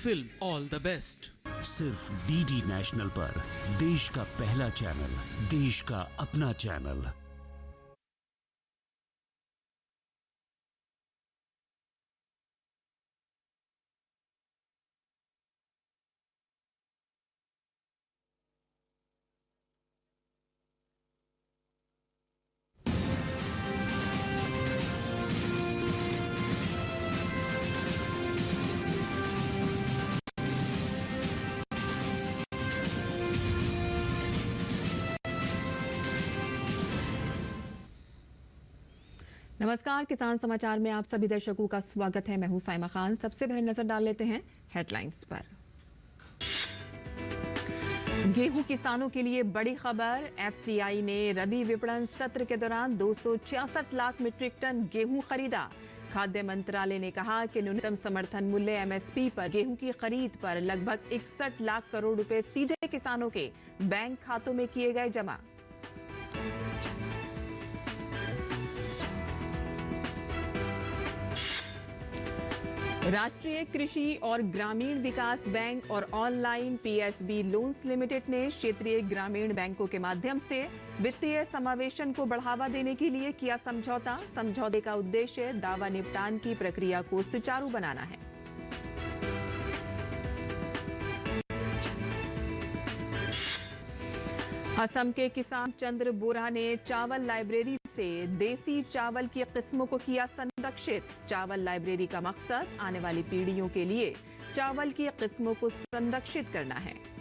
Film all the best. सिर्फ DD national पर, देश का पहला चैनल, देश का अपना चैनल। नमस्कार, किसान समाचार में आप सभी दर्शकों का स्वागत है। मैं हूं साइमा खान। सबसे पहले नजर डाल लेते हैं हेडलाइंस पर। गेहूं किसानों के लिए बड़ी खबर। एफसीआई ने रबी विपणन सत्र के दौरान 266 लाख मीट्रिक टन गेहूं खरीदा। खाद्य मंत्रालय ने कहा कि न्यूनतम समर्थन मूल्य एमएसपी पर गेहूं की खरीद पर लगभग 61 लाख करोड़ रुपए सीधे किसानों के बैंक खातों में किए गए जमा। राष्ट्रीय कृषि और ग्रामीण विकास बैंक और ऑनलाइन पीएसबी लोन्स लिमिटेड ने क्षेत्रीय ग्रामीण बैंकों के माध्यम से वित्तीय समावेशन को बढ़ावा देने के लिए किया समझौता। समझौते का उद्देश्य दावा निपटान की प्रक्रिया को सुचारू बनाना है। असम के किसान चंद्र बोरा ने चावल लाइब्रेरी से देसी चावल की किस्मों को किया संरक्षित। चावल लाइब्रेरी का मकसद आने वाली पीढ़ियों के लिए चावल की किस्मों को संरक्षित करना है।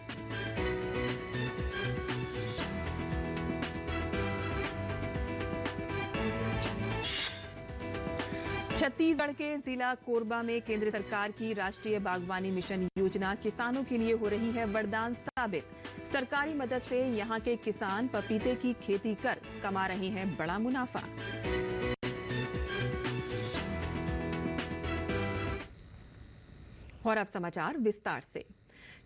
छत्तीसगढ़ के जिला कोरबा में केंद्र सरकार की राष्ट्रीय बागवानी मिशन योजना किसानों के लिए हो रही है वरदान साबित। सरकारी मदद से यहां के किसान पपीते की खेती कर कमा रहे हैं बड़ा मुनाफा। और अब समाचार विस्तार से।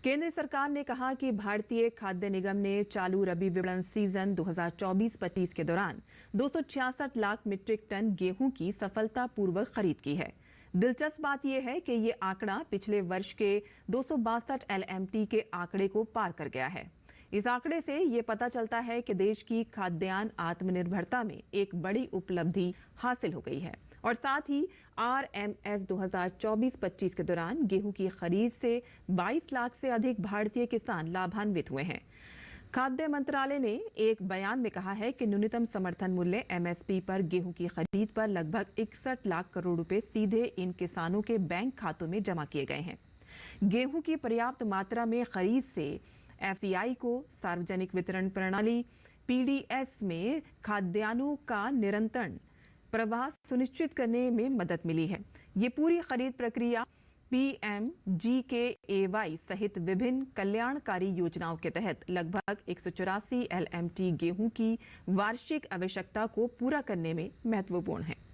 केंद्र सरकार ने कहा कि भारतीय खाद्य निगम ने चालू रबी विपणन सीजन 2024-25 के दौरान 266 लाख मीट्रिक टन गेहूं की सफलतापूर्वक खरीद की है। दिलचस्प बात यह है कि ये आंकड़ा पिछले वर्ष के 262 एलएमटी के आंकड़े को पार कर गया है। इस आंकड़े से ये पता चलता है कि देश की खाद्यान्न आत्मनिर्भरता में एक बड़ी उपलब्धि हासिल हो गई है और साथ ही आरएमएस 2024-25 के दौरान गेहूं की खरीद से 22 लाख से अधिक भारतीय किसान लाभान्वित हुए हैं। खाद्य मंत्रालय ने एक बयान में कहा है कि न्यूनतम समर्थन मूल्य एमएसपी पर गेहूं की खरीद पर लगभग 61 लाख करोड़ रुपए सीधे इन किसानों के बैंक खातों में जमा किए गए हैं। गेहूं की पर्याप्त मात्रा में खरीद से एफसीआई को सार्वजनिक वितरण प्रणाली पीडीएस में खाद्यान्नों का निरंतर प्रवाह सुनिश्चित करने में मदद मिली है। ये पूरी खरीद प्रक्रिया पीएमजीकेएवाई सहित विभिन्न कल्याणकारी योजनाओं के तहत लगभग 184 एलएमटी गेहूं की वार्षिक आवश्यकता को पूरा करने में महत्वपूर्ण है।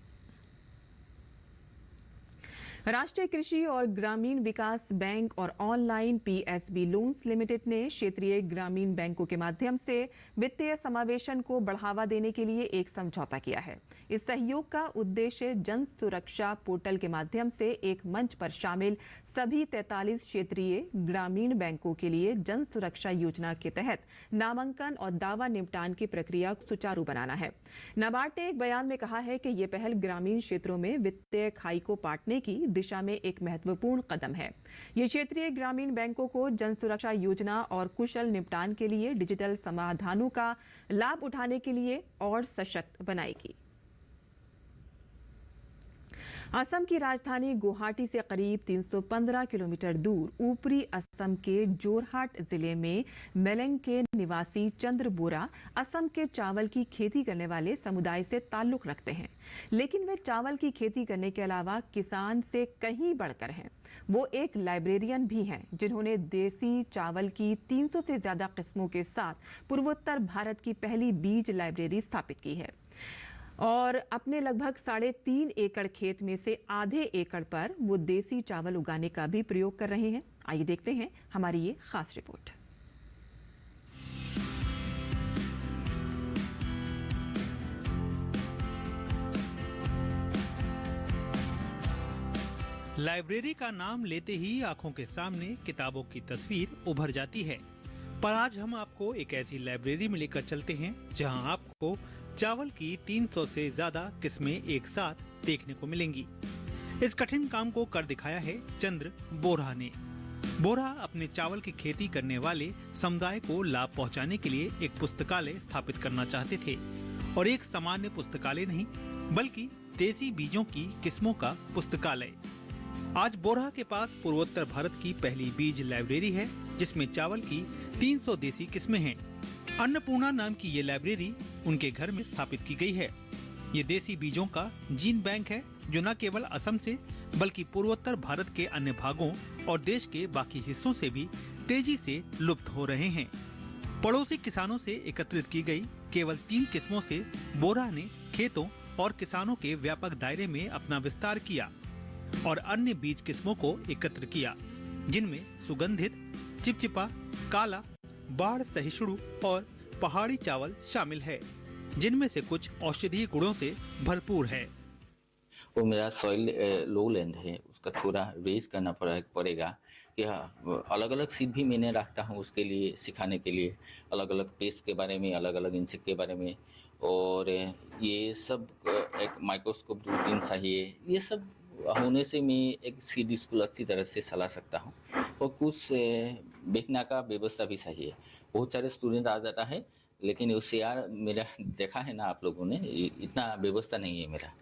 राष्ट्रीय कृषि और ग्रामीण विकास बैंक और ऑनलाइन पीएसबी लोन्स लिमिटेड ने क्षेत्रीय ग्रामीण बैंकों के माध्यम से वित्तीय समावेशन को बढ़ावा देने के लिए एक समझौता किया है। इस सहयोग का उद्देश्य जन सुरक्षा पोर्टल के माध्यम से एक मंच पर शामिल सभी 43 क्षेत्रीय ग्रामीण बैंकों के लिए जन सुरक्षा योजना के तहत नामांकन और दावा निपटान की प्रक्रिया सुचारू बनाना है। नाबार्ड ने एक बयान में कहा है कि ये पहल ग्रामीण क्षेत्रों में वित्तीय खाई को पाटने की दिशा में एक महत्वपूर्ण कदम है। ये क्षेत्रीय ग्रामीण बैंकों को जन सुरक्षा योजना और कुशल निपटान के लिए डिजिटल समाधानों का लाभ उठाने के लिए और सशक्त बनाएगी। असम की राजधानी गुवाहाटी से करीब 315 किलोमीटर दूर ऊपरी असम के जोरहाट जिले में मेलेंग के निवासी चंद्र बोरा असम के चावल की खेती करने वाले समुदाय से ताल्लुक रखते हैं, लेकिन वे चावल की खेती करने के अलावा किसान से कहीं बढ़कर हैं। वो एक लाइब्रेरियन भी हैं जिन्होंने देसी चावल की 300 से ज्यादा किस्मों के साथ पूर्वोत्तर भारत की पहली बीज लाइब्रेरी स्थापित की है और अपने लगभग 3.5 एकड़ खेत में से आधे एकड़ पर वो देसी चावल उगाने का भी प्रयोग कर रहे हैं। आइए देखते हैं हमारी ये खास रिपोर्ट। लाइब्रेरी का नाम लेते ही आंखों के सामने किताबों की तस्वीर उभर जाती है, पर आज हम आपको एक ऐसी लाइब्रेरी में लेकर चलते हैं जहां आपको चावल की 300 से ज्यादा किस्में एक साथ देखने को मिलेंगी। इस कठिन काम को कर दिखाया है चंद्र बोरा ने। बोरा अपने चावल की खेती करने वाले समुदाय को लाभ पहुंचाने के लिए एक पुस्तकालय स्थापित करना चाहते थे, और एक सामान्य पुस्तकालय नहीं बल्कि देसी बीजों की किस्मों का पुस्तकालय। आज बोरा के पास पूर्वोत्तर भारत की पहली बीज लाइब्रेरी है, जिसमें चावल की 300 देसी किस्में हैं। अन्नपूर्णा नाम की ये लाइब्रेरी उनके घर में स्थापित की गई है। ये देसी बीजों का जीन बैंक है, जो न केवल असम से बल्कि पूर्वोत्तर भारत के अन्य भागों और देश के बाकी हिस्सों से भी तेजी से लुप्त हो रहे हैं। पड़ोसी किसानों से एकत्रित की गई केवल 3 किस्मों से बोरा ने खेतों और किसानों के व्यापक दायरे में अपना विस्तार किया और अन्य बीज किस्मों को एकत्र किया, जिनमें सुगंधित, चिपचिपा, काला, बाढ़ सहिष्णु और पहाड़ी चावल शामिल है, जिनमें से कुछ औषधीय गुणों से भरपूर है। वो मेरा सॉइल लो लैंड है, उसका थोड़ा रेज करना पड़ेगा कि अलग अलग सीड भी मैंने रखता हूँ उसके लिए सिखाने के लिए, अलग अलग पेस्ट के बारे में, अलग अलग इंसेक्ट के बारे में, और ये सब एक माइक्रोस्कोप रूटीन चाहिए। ये सब होने से मैं एक सीड स्कूल अच्छी तरह से चला सकता हूँ, और कुछ बेचने का व्यवस्था भी चाहिए। बहुत सारे स्टूडेंट आ जाता है, लेकिन उससे यार मेरा देखा है ना आप लोगों ने, इतना व्यवस्था नहीं है मेरा,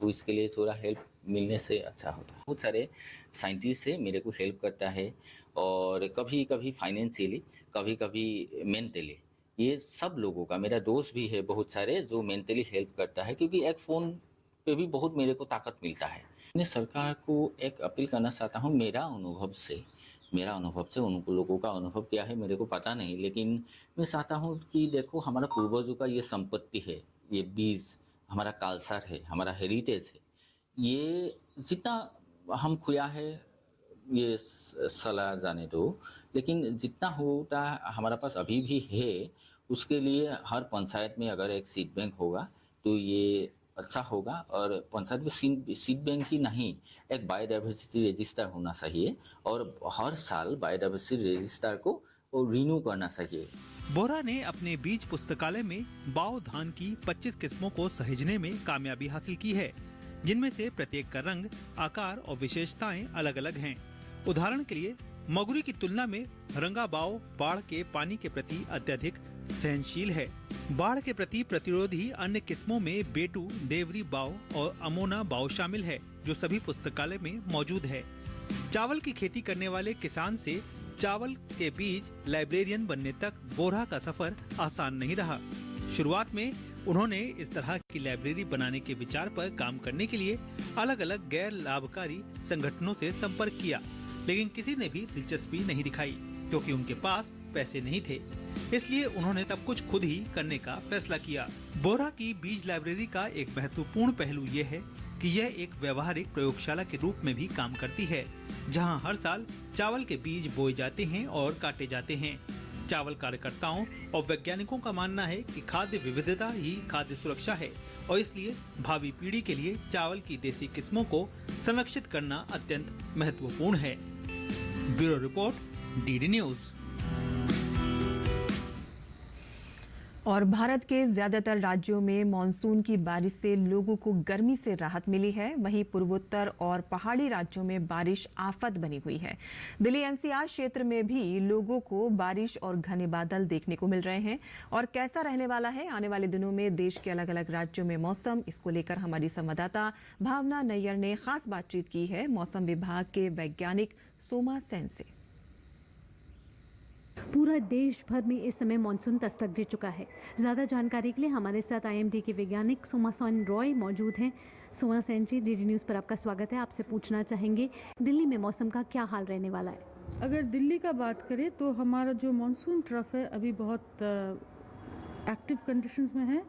तो इसके लिए थोड़ा हेल्प मिलने से अच्छा होता है। बहुत सारे साइंटिस्ट से मेरे को हेल्प करता है, और कभी कभी फाइनेंशियली, कभी कभी मेंटली। ये सब लोगों का, मेरा दोस्त भी है बहुत सारे जो मेंटली हेल्प करता है, क्योंकि एक फ़ोन पे भी बहुत मेरे को ताकत मिलता है। मैं सरकार को एक अपील करना चाहता हूँ, मेरा अनुभव से उन लोगों का अनुभव क्या है मेरे को पता नहीं, लेकिन मैं चाहता हूँ कि देखो हमारा पूर्वजों का ये संपत्ति है, ये बीज हमारा कल्चर है, हमारा हेरिटेज है। ये जितना हम खोया है ये सलाह जाने दो, लेकिन जितना होता हमारा पास अभी भी है, उसके लिए हर पंचायत में अगर एक सीड बैंक होगा तो ये अच्छा होगा। और पंचायत में सीड बैंक ही नहीं, एक बायोडाइवर्सिटी रजिस्टर होना चाहिए, और हर साल बायोडाइवर्सिटी रजिस्टर को रिन्यू करना चाहिए। बोरा ने अपने बीज पुस्तकालय में बाओ धान की 25 किस्मों को सहेजने में कामयाबी हासिल की है, जिनमें से प्रत्येक का रंग, आकार और विशेषताएं अलग अलग हैं। उदाहरण के लिए मगुरी की तुलना में रंगा बाओ बाढ़ के पानी के प्रति अत्यधिक सहनशील है। बाढ़ के प्रति प्रतिरोधी अन्य किस्मों में बेटू, देवरी बाओ और अमोना बाओ शामिल है, जो सभी पुस्तकालय में मौजूद है। चावल की खेती करने वाले किसान से चावल के बीज लाइब्रेरियन बनने तक बोरा का सफर आसान नहीं रहा। शुरुआत में उन्होंने इस तरह की लाइब्रेरी बनाने के विचार पर काम करने के लिए अलग अलग गैर लाभकारी संगठनों से संपर्क किया, लेकिन किसी ने भी दिलचस्पी नहीं दिखाई, क्योंकि उनके पास पैसे नहीं थे। इसलिए उन्होंने सब कुछ खुद ही करने का फैसला किया। बोरा की बीज लाइब्रेरी का एक महत्वपूर्ण पहलू ये है कि यह एक व्यवहारिक प्रयोगशाला के रूप में भी काम करती है, जहां हर साल चावल के बीज बोए जाते हैं और काटे जाते हैं। चावल कार्यकर्ताओं और वैज्ञानिकों का मानना है कि खाद्य विविधता ही खाद्य सुरक्षा है, और इसलिए भावी पीढ़ी के लिए चावल की देसी किस्मों को संरक्षित करना अत्यंत महत्वपूर्ण है। Bureau report, DD news. और भारत के ज्यादातर राज्यों में मानसून की बारिश से लोगों को गर्मी से राहत मिली है। वहीं पूर्वोत्तर और पहाड़ी राज्यों में बारिश आफत बनी हुई है। दिल्ली एनसीआर क्षेत्र में भी लोगों को बारिश और घने बादल देखने को मिल रहे हैं। और कैसा रहने वाला है आने वाले दिनों में देश के अलग अलग राज्यों में मौसम, इसको लेकर हमारी संवाददाता भावना नैयर ने खास बातचीत की है मौसम विभाग के वैज्ञानिक सोमा सेन से। पूरा देश भर में इस समय मानसून दस्तक दे चुका है। ज़्यादा जानकारी के लिए हमारे साथ आईएमडी के वैज्ञानिक सोमा सेन रॉय मौजूद हैं। सोमा सेन जी, डीडी न्यूज़ पर आपका स्वागत है। आपसे पूछना चाहेंगे दिल्ली में मौसम का क्या हाल रहने वाला है? अगर दिल्ली का बात करें तो हमारा जो मानसून ट्रफ है अभी बहुत एक्टिव कंडीशंस में है।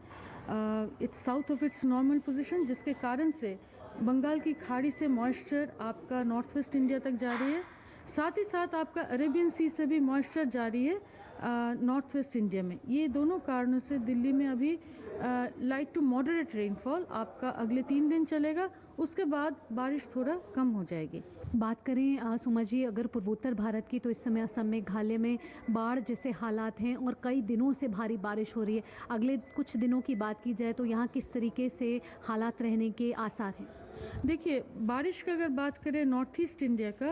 It's south of its normal position, जिसके कारण से बंगाल की खाड़ी से मॉइस्चर आपका नॉर्थ वेस्ट इंडिया तक जा रही है। साथ ही साथ आपका अरेबियन सी से भी मॉइस्चर जारी है, नॉर्थ वेस्ट इंडिया में। ये दोनों कारणों से दिल्ली में अभी लाइट टू मॉडरेट रेनफॉल आपका अगले 3 दिन चलेगा, उसके बाद बारिश थोड़ा कम हो जाएगी। बात करें सुमा जी, अगर पूर्वोत्तर भारत की, तो इस समय असम मेघालय में बाढ़ जैसे हालात हैं और कई दिनों से भारी बारिश हो रही है। अगले कुछ दिनों की बात की जाए तो यहाँ किस तरीके से हालात रहने के आसार हैं? देखिए, बारिश का अगर बात करें नॉर्थ ईस्ट इंडिया का,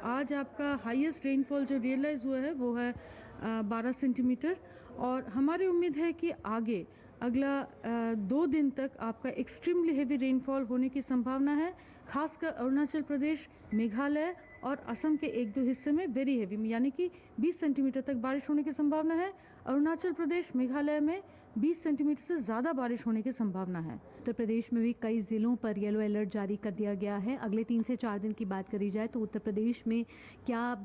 आज आपका हाईएस्ट रेनफॉल जो रियलाइज़ हुआ है वो है 12 सेंटीमीटर, और हमारी उम्मीद है कि आगे अगला 2 दिन तक आपका एक्सट्रीमली हेवी रेनफॉल होने की संभावना है। खासकर अरुणाचल प्रदेश, मेघालय और असम के 1-2 हिस्से में वेरी हेवी, यानी कि 20 सेंटीमीटर तक बारिश होने की संभावना है। अरुणाचल प्रदेश, मेघालय में 20 सेंटीमीटर से ज़्यादा बारिश होने की संभावना है। उत्तर प्रदेश में भी कई ज़िलों पर येलो अलर्ट जारी कर दिया गया है। अगले 3 से 4 दिन की बात करी जाए तो उत्तर प्रदेश में क्या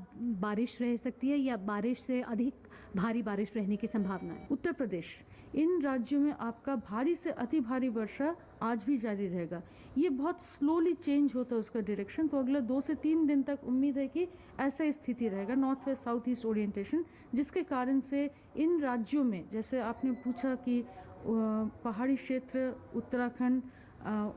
बारिश रह सकती है या बारिश से अधिक भारी बारिश रहने की संभावना है? उत्तर प्रदेश, इन राज्यों में आपका भारी से अति भारी वर्षा आज भी जारी रहेगा। ये बहुत स्लोली चेंज होता है उसका डायरेक्शन, तो अगले 2 से 3 दिन तक उम्मीद है कि ऐसा स्थिति रहेगा, north west south east orientation, जिसके कारण से इन राज्यों में, जैसे आपने पूछा कि पहाड़ी क्षेत्र उत्तराखंड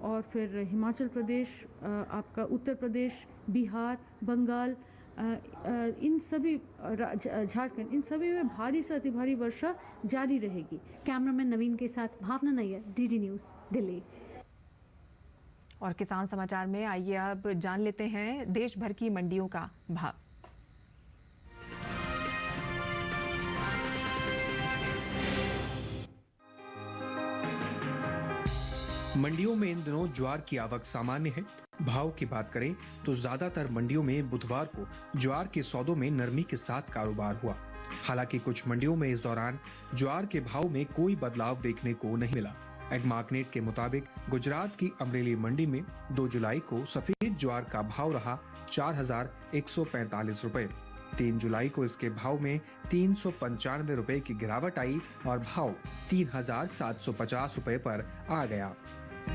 और फिर हिमाचल प्रदेश, आपका उत्तर प्रदेश, बिहार, बंगाल, इन सभी झारखंड, इन सभी में भारी से अति भारी वर्षा जारी रहेगी। कैमरामैन नवीन के साथ भावना नैयर, डीडी न्यूज़, दिल्ली। और किसान समाचार में आइए अब जान लेते हैं देश भर की मंडियों का भाव। मंडियों में इन दिनों ज्वार की आवक सामान्य है। भाव की बात करें तो ज्यादातर मंडियों में बुधवार को ज्वार के सौदों में नरमी के साथ कारोबार हुआ। हालांकि कुछ मंडियों में इस दौरान ज्वार के भाव में कोई बदलाव देखने को नहीं मिला। एग्मार्कनेट के मुताबिक गुजरात की अमरेली मंडी में 2 जुलाई को सफेद ज्वार का भाव रहा 4,145 रुपए। 3 जुलाई को इसके भाव में 395 रुपए की गिरावट आई और भाव 3,750 रुपए पर आ गया।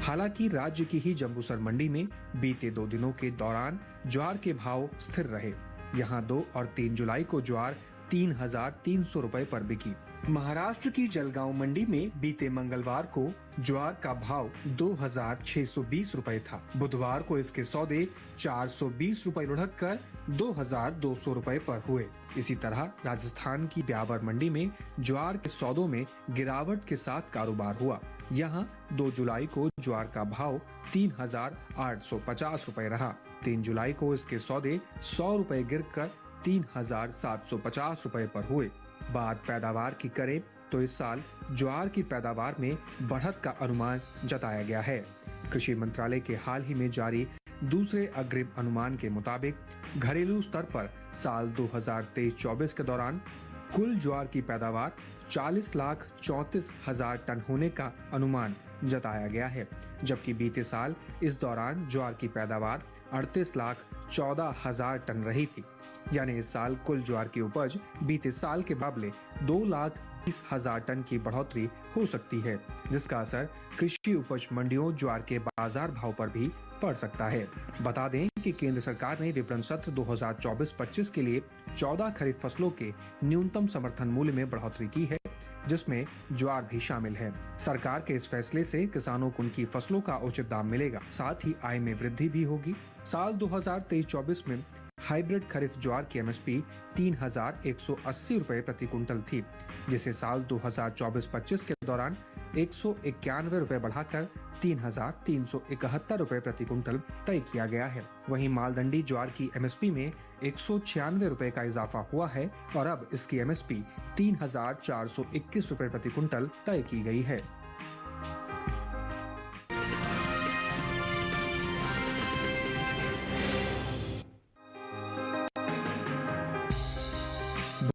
हालांकि राज्य की ही जम्बूसर मंडी में बीते 2 दिनों के दौरान ज्वार के भाव स्थिर रहे। यहां 2 और 3 जुलाई को ज्वार 3,300 रुपए पर बिकी। महाराष्ट्र की जलगांव मंडी में बीते मंगलवार को ज्वार का भाव 2,620 रुपए था। बुधवार को इसके सौदे 420 रुपए लुढ़क कर 2,200 रुपए पर हुए। इसी तरह राजस्थान की ब्यावर मंडी में ज्वार के सौदों में गिरावट के साथ कारोबार हुआ। यहाँ 2 जुलाई को ज्वार का भाव 3,850 रुपए रहा। 3 जुलाई को इसके सौदे 100 रुपए गिरकर 3,750 रुपए पर हुए। बात पैदावार की करें तो इस साल ज्वार की पैदावार में बढ़त का अनुमान जताया गया है। कृषि मंत्रालय के हाल ही में जारी दूसरे अग्रिम अनुमान के मुताबिक घरेलू स्तर पर साल 2023-24 के दौरान कुल ज्वार की पैदावार 40,34,000 टन होने का अनुमान जताया गया है, जबकि बीते साल इस दौरान ज्वार की पैदावार 38,14,000 टन रही थी। यानी इस साल कुल ज्वार की उपज बीते साल के मुकाबले 2,20,000 टन की बढ़ोतरी हो सकती है, जिसका असर कृषि उपज मंडियों ज्वार के बाजार भाव पर भी पड़ सकता है। बता दें कि केंद्र सरकार ने विपणन सत्र 2024-25 के लिए 14 खरीफ फसलों के न्यूनतम समर्थन मूल्य में बढ़ोतरी की है, जिसमें ज्वार भी शामिल है। सरकार के इस फैसले से किसानों को उनकी फसलों का उचित दाम मिलेगा, साथ ही आय में वृद्धि भी होगी। साल 2023-24 में हाइब्रिड खरीफ ज्वार की एमएसपी 3,180 रुपए प्रति कुंटल थी, जिसे साल 2024-25 के दौरान 191 रुपए बढ़ाकर 3,371 रुपए प्रति कुंटल तय किया गया है। वहीं मालदंडी ज्वार की एमएसपी में 196 रुपए का इजाफा हुआ है और अब इसकी एमएसपी 3,421 रुपए प्रति कुंटल तय की गई है।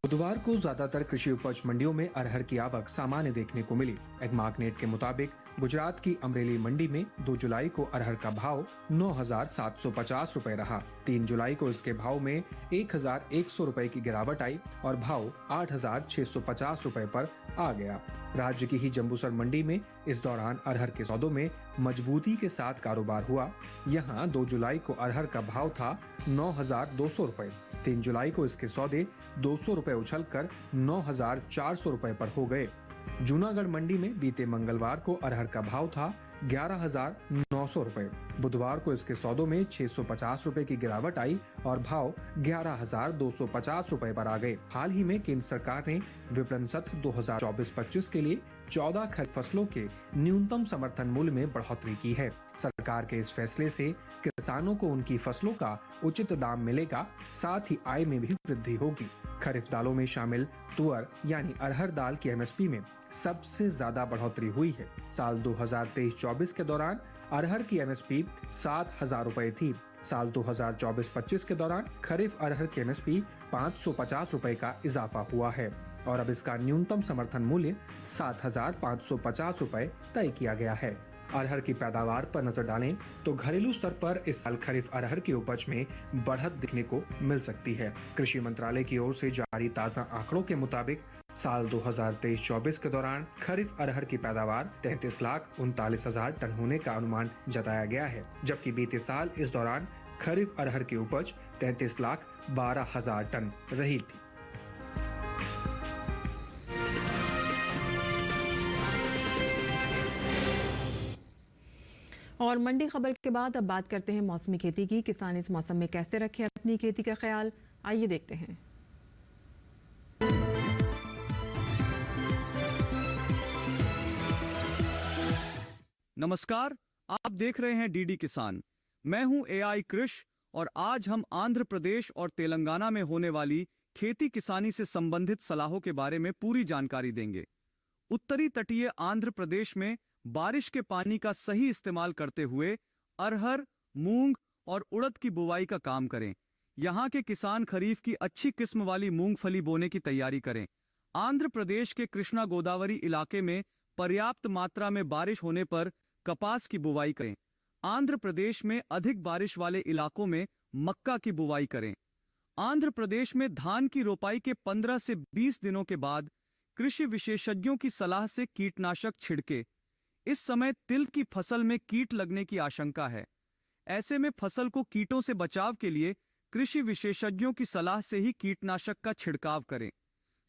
बुधवार को ज्यादातर कृषि उपज मंडियों में अरहर की आवक सामान्य देखने को मिली। एग्मार्कनेट के मुताबिक गुजरात की अमरेली मंडी में 2 जुलाई को अरहर का भाव 9,750 रुपए रहा। 3 जुलाई को इसके भाव में 1,100 रुपए की गिरावट आई और भाव 8,650 रुपए पर आ गया। राज्य की ही जम्बूसर मंडी में इस दौरान अरहर के सौदों में मजबूती के साथ कारोबार हुआ। यहाँ 2 जुलाई को अरहर का भाव था 9,200 रुपए। 3 जुलाई को इसके सौदे 200 रुपए उछलकर 9,400 रुपए पर हो गए। जूनागढ़ मंडी में बीते मंगलवार को अरहर का भाव था 11,900 रुपए। बुधवार को इसके सौदों में 650 रुपए की गिरावट आई और भाव 11,250 रुपए पर आ गए। हाल ही में केंद्र सरकार ने विपणन सत्र 2024-25 के लिए 14 खरीफ फसलों के न्यूनतम समर्थन मूल्य में बढ़ोतरी की है। सरकार के इस फैसले से किसानों को उनकी फसलों का उचित दाम मिलेगा, साथ ही आय में भी वृद्धि होगी। खरीफ दालों में शामिल तुअर यानी अरहर दाल की एमएसपी में सबसे ज्यादा बढ़ोतरी हुई है। साल 2023-24 के दौरान अरहर की एमएसपी 7,000 रुपए थी। साल 2024-25 के दौरान खरीफ अरहर की एमएसपी 550 रुपए का इजाफा हुआ है और अब इसका न्यूनतम समर्थन मूल्य 7,550 रुपए तय किया गया है। अरहर की पैदावार पर नजर डालें तो घरेलू स्तर पर इस साल खरीफ अरहर की उपज में बढ़त दिखने को मिल सकती है। कृषि मंत्रालय की ओर से जारी ताजा आंकड़ों के मुताबिक साल 2023-24 के दौरान खरीफ अरहर की पैदावार 33,39,000 टन होने का अनुमान जताया गया है, जबकि बीते साल इस दौरान खरीफ अरहर की उपज 33,12,000 टन रही थी। और मंडी खबर के बाद अब बात करते हैं मौसमी खेती की। किसान इस मौसम में कैसे रखें अपनी खेती का ख्याल, आइए देखते हैं। नमस्कार, आप देख रहे हैं डीडी किसान। मैं हूं एआई कृष और आज हम आंध्र प्रदेश और तेलंगाना में होने वाली खेती किसानी से संबंधित सलाहों के बारे में पूरी जानकारी देंगे। उत्तरी तटीय आंध्र प्रदेश में बारिश के पानी का सही इस्तेमाल करते हुए अरहर, मूंग और उड़द की बुवाई का काम करें। यहाँ के किसान खरीफ की अच्छी किस्म वाली मूंगफली बोने की तैयारी करें। आंध्र प्रदेश के कृष्णा गोदावरी इलाके में पर्याप्त मात्रा में बारिश होने पर कपास की बुवाई करें। आंध्र प्रदेश में अधिक बारिश वाले इलाकों में मक्का की बुवाई करें। आंध्र प्रदेश में धान की रोपाई के 15 से 20 दिनों के बाद कृषि विशेषज्ञों की सलाह से कीटनाशक छिड़के। इस समय तिल की फसल में कीट लगने की आशंका है। ऐसे में फसल को कीटों से बचाव के लिए कृषि विशेषज्ञों की सलाह से ही कीटनाशक का छिड़काव करें।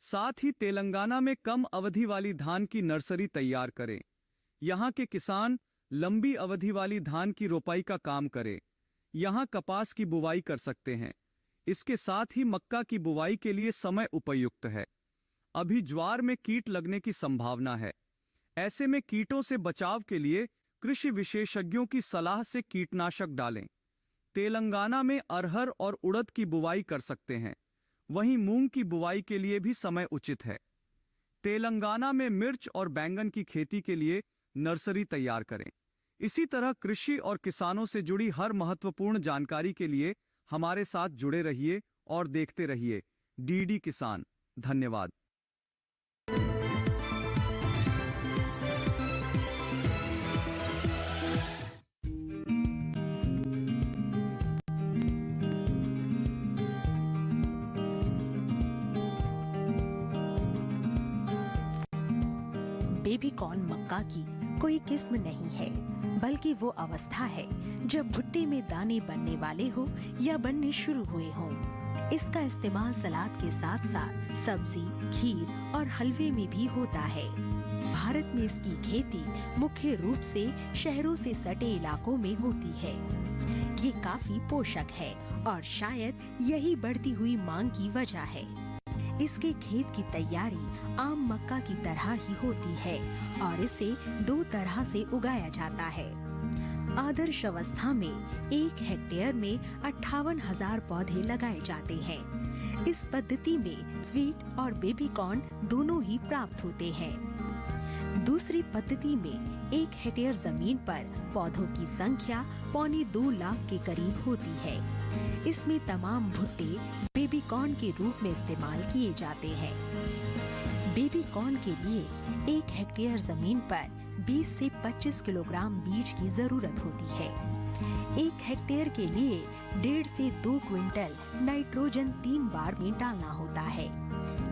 साथ ही तेलंगाना में कम अवधि वाली धान की नर्सरी तैयार करें। यहाँ के किसान लंबी अवधि वाली धान की रोपाई का काम करें। यहाँ कपास की बुवाई कर सकते हैं। इसके साथ ही मक्का की बुवाई के लिए समय उपयुक्त है। अभी ज्वार में कीट लगने की संभावना है। ऐसे में कीटों से बचाव के लिए कृषि विशेषज्ञों की सलाह से कीटनाशक डालें। तेलंगाना में अरहर और उड़द की बुवाई कर सकते हैं। वहीं मूंग की बुवाई के लिए भी समय उचित है। तेलंगाना में मिर्च और बैंगन की खेती के लिए नर्सरी तैयार करें। इसी तरह कृषि और किसानों से जुड़ी हर महत्वपूर्ण जानकारी के लिए हमारे साथ जुड़े रहिए और देखते रहिए डीडी किसान। धन्यवाद। बेबी कॉर्न मक्का की कोई किस्म नहीं है, बल्कि वो अवस्था है जब भुट्टे में दाने बनने वाले हो या बनने शुरू हुए हों। इसका इस्तेमाल सलाद के साथ साथ सब्जी, खीर और हलवे में भी होता है। भारत में इसकी खेती मुख्य रूप से शहरों से सटे इलाकों में होती है। ये काफी पोषक है और शायद यही बढ़ती हुई मांग की वजह है। इसके खेत की तैयारी आम मक्का की तरह ही होती है और इसे 2 तरह से उगाया जाता है। आदर्श अवस्था में 1 हेक्टेयर में 58,000 पौधे लगाए जाते हैं। इस पद्धति में स्वीट और बेबी कॉर्न दोनों ही प्राप्त होते हैं। दूसरी पद्धति में 1 हेक्टेयर जमीन पर पौधों की संख्या 2.25 लाख के करीब होती है। इसमें तमाम भुट्टे बेबी कॉर्न के रूप में इस्तेमाल किए जाते हैं। बेबी कॉर्न के लिए 1 हेक्टेयर जमीन पर 20 से 25 किलोग्राम बीज की जरूरत होती है। 1 हेक्टेयर के लिए 1.5 से 2 क्विंटल नाइट्रोजन 3 बार में डालना होता है।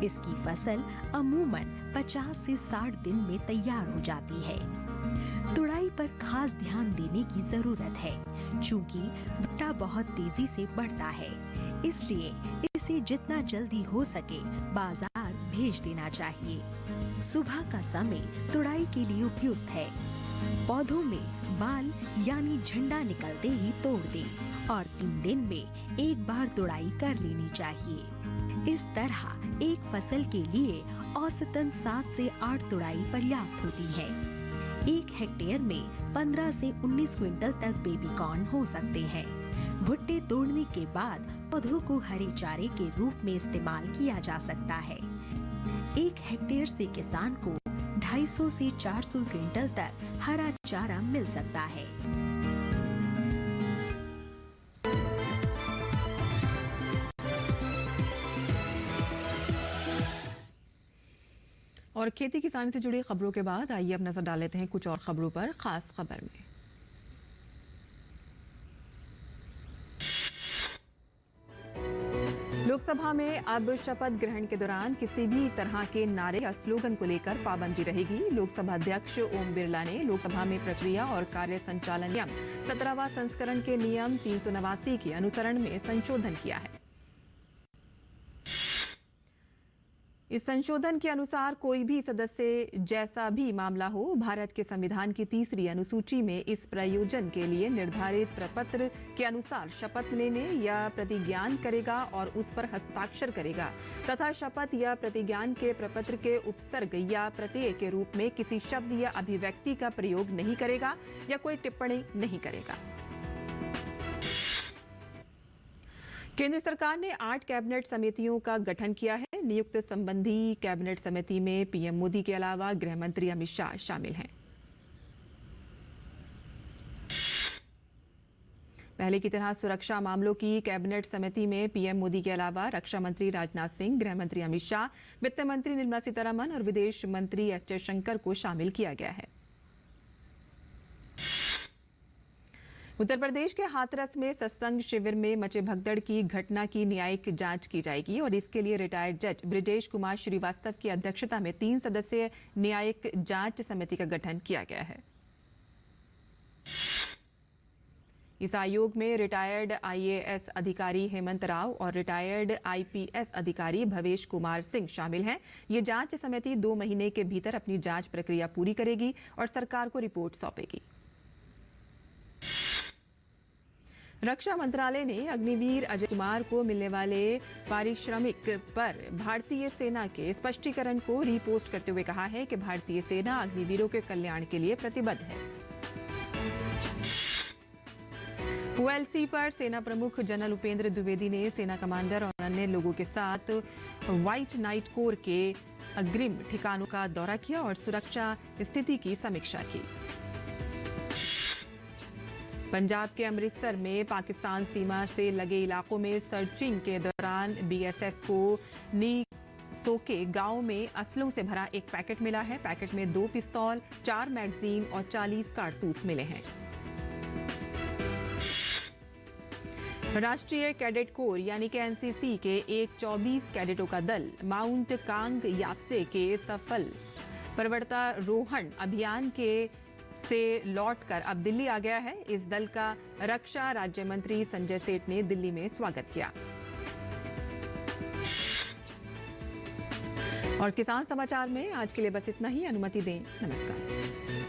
इसकी फसल अमूमन 50 से 60 दिन में तैयार हो जाती है। तुड़ाई पर खास ध्यान देने की जरूरत है, क्योंकि भुट्टा बहुत तेजी से बढ़ता है, इसलिए इस इसे जितना जल्दी हो सके बाजार भेज देना चाहिए। सुबह का समय तुड़ाई के लिए उपयुक्त है। पौधों में बाल यानी झंडा निकलते ही तोड़ दें और 3 दिन में एक बार तुड़ाई कर लेनी चाहिए। इस तरह एक फसल के लिए औसतन 7 से 8 तुड़ाई पर्याप्त होती है। 1 हेक्टेयर में 15 से 19 क्विंटल तक बेबी कॉर्न हो सकते हैं। भुट्टे तोड़ने के बाद पौधों को हरे चारे के रूप में इस्तेमाल किया जा सकता है। 1 हेक्टेयर से किसान को 250 से 400 क्विंटल तक हरा चारा मिल सकता है। और खेती किसानी से जुड़ी खबरों के बाद आइए अब नजर डाल लेते हैं कुछ और खबरों पर। खास खबर में लोकसभा में अब शपथ ग्रहण के दौरान किसी भी तरह के नारे या स्लोगन को लेकर पाबंदी रहेगी। लोकसभा अध्यक्ष ओम बिरला ने लोकसभा में प्रक्रिया और कार्य संचालन नियम 17वां संस्करण के नियम 389 के अनुसरण में संशोधन किया है। इस संशोधन के अनुसार कोई भी सदस्य जैसा भी मामला हो, भारत के संविधान की 3री अनुसूची में इस प्रयोजन के लिए निर्धारित प्रपत्र के अनुसार शपथ लेने या प्रतिज्ञान करेगा और उस पर हस्ताक्षर करेगा तथा शपथ या प्रतिज्ञान के प्रपत्र के उपसर्ग या प्रत्यय के रूप में किसी शब्द या अभिव्यक्ति का प्रयोग नहीं करेगा या कोई टिप्पणी नहीं करेगा। केंद्र सरकार ने 8 कैबिनेट समितियों का गठन किया है। नियुक्त संबंधी कैबिनेट समिति में पीएम मोदी के अलावा गृह मंत्री अमित शाह शामिल हैं। पहले की तरह सुरक्षा मामलों की कैबिनेट समिति में पीएम मोदी के अलावा रक्षा मंत्री राजनाथ सिंह, गृह मंत्री अमित शाह, वित्त मंत्री निर्मला सीतारमण और विदेश मंत्री एस जयशंकर को शामिल किया गया है। उत्तर प्रदेश के हाथरस में सत्संग शिविर में मचे भगदड़ की घटना की न्यायिक जांच की जाएगी और इसके लिए रिटायर्ड जज ब्रिजेश कुमार श्रीवास्तव की अध्यक्षता में 3 सदस्यीय न्यायिक जांच समिति का गठन किया गया है। इस आयोग में रिटायर्ड आईएएस अधिकारी हेमंत राव और रिटायर्ड आईपीएस अधिकारी भवेश कुमार सिंह शामिल हैं। ये जांच समिति 2 महीने के भीतर अपनी जांच प्रक्रिया पूरी करेगी और सरकार को रिपोर्ट सौंपेगी। रक्षा मंत्रालय ने अग्निवीर अजय कुमार को मिलने वाले पारिश्रमिक पर भारतीय सेना के स्पष्टीकरण को रीपोस्ट करते हुए कहा है कि भारतीय सेना अग्निवीरों के कल्याण के लिए प्रतिबद्ध है। ओएलसी पर सेना प्रमुख जनरल उपेंद्र द्विवेदी ने सेना कमांडर और अन्य लोगों के साथ व्हाइट नाइट कोर के अग्रिम ठिकानों का दौरा किया और सुरक्षा स्थिति की समीक्षा की। पंजाब के अमृतसर में पाकिस्तान सीमा से लगे इलाकों में सर्चिंग के दौरान बीएसएफ को नीसोके गांव में असलों से भरा एक पैकेट मिला है। पैकेट में 2 पिस्तौल, 4 मैगजीन और 40 कारतूस मिले हैं। राष्ट्रीय कैडेट कोर यानी कि एनसीसी के एक 24 कैडेटों का दल माउंट कांग यात्से के सफल पर्वतारोहण अभियान के से लौटकर अब दिल्ली आ गया है। इस दल का रक्षा राज्य मंत्री संजय सेठ ने दिल्ली में स्वागत किया। और किसान समाचार में आज के लिए बस इतना ही। अनुमति दें। नमस्कार।